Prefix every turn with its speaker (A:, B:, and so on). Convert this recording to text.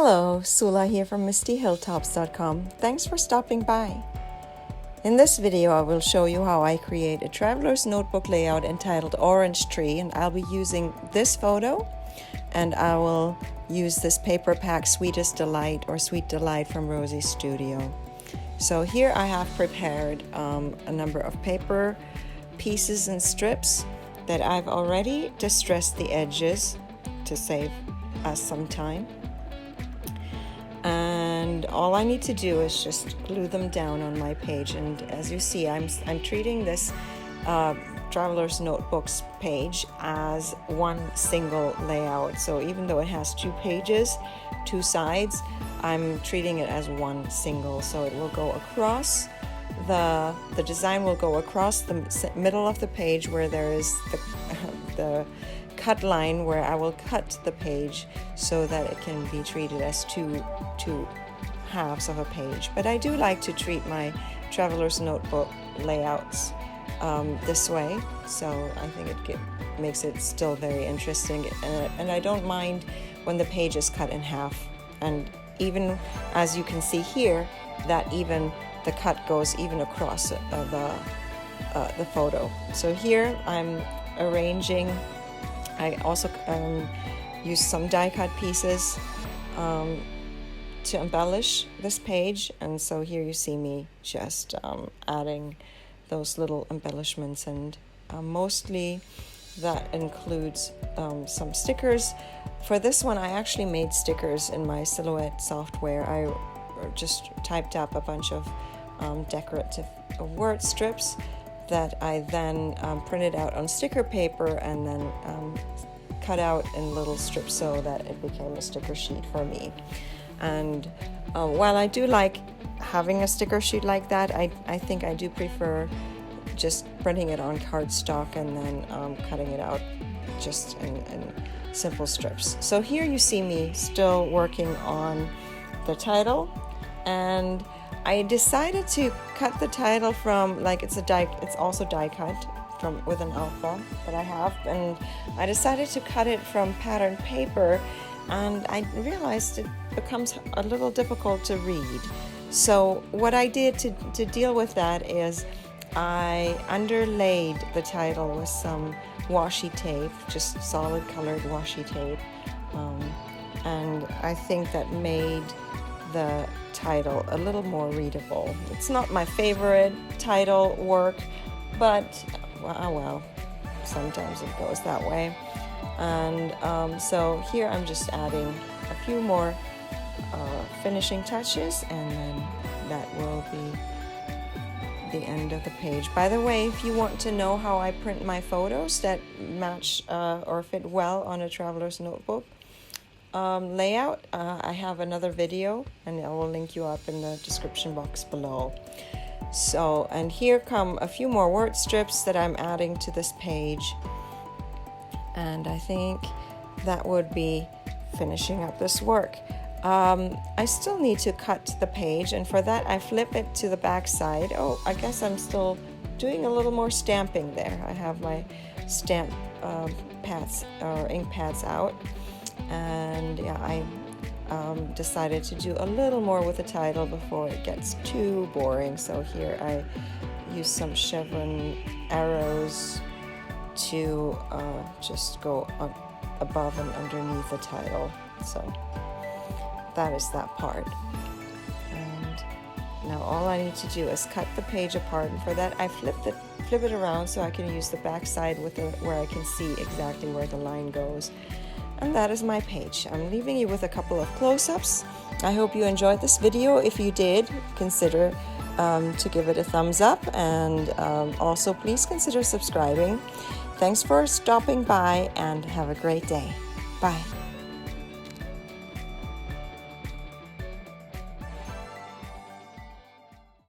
A: Hello, Sula here from MistyHilltops.com. Thanks for stopping by. In this video, I will show you how I create a traveler's notebook layout entitled Orange Tree, and I'll be using this photo, and I will use this paper pack Sweetest Delight or Sweet Delight from Rosie's Studio. So here I have prepared a number of paper pieces and strips that I've already distressed the edges to save us some time. And all I need to do is just glue them down on my page. And as you see, I'm treating this Traveler's Notebooks page as one single layout. So even though it has two pages, two sides, I'm treating it as one single. So it will go across the design will go across the middle of the page where there is the cut line where I will cut the page so that it can be treated as two halves of a page. But I do like to treat my Traveler's Notebook layouts this way, so I think it makes it still very interesting, and I don't mind when the page is cut in half. And even as you can see here, that even the cut goes even across the photo. So here I'm arranging. I also use some die cut pieces to embellish this page, and so here you see me just adding those little embellishments, and mostly that includes some stickers. For this one, I actually made stickers in my Silhouette software. I just typed up a bunch of decorative word strips that I then printed out on sticker paper and then cut out in little strips so that it became a sticker sheet for me. And while I do like having a sticker sheet like that, I think I do prefer just printing it on cardstock and then cutting it out just in simple strips. So here you see me still working on the title, and I decided to cut the title from, like, it's also die cut from with an alpha that I have, and I decided to cut it from pattern paper, and I realized it becomes a little difficult to read. So what I did to deal with that is I underlaid the title with some washi tape, just solid colored washi tape, and I think that made the title a little more readable. It's not my favorite title work, but well, sometimes it goes that way. And so here I'm just adding a few more finishing touches, and then that will be the end of the page. By the way, if you want to know how I print my photos that match or fit well on a Traveler's Notebook layout, I have another video, and I will link you up in the description box below. So, and here come a few more word strips that I'm adding to this page, and I think that would be finishing up this work. I still need to cut the page, and for that I flip it to the back side. Oh, I guess I'm still doing a little more stamping there. I have my stamp pads or ink pads out, and yeah, I decided to do a little more with the title before it gets too boring. So here I use some chevron arrows to just go up above and underneath the title. So that is that part. And now all I need to do is cut the page apart, and for that I flip it around so I can use the back side where I can see exactly where the line goes. And that is my page. I'm leaving you with a couple of close-ups. I hope you enjoyed this video. If you did, consider to give it a thumbs up, and also please consider subscribing. Thanks for stopping by, and have a great day. Bye.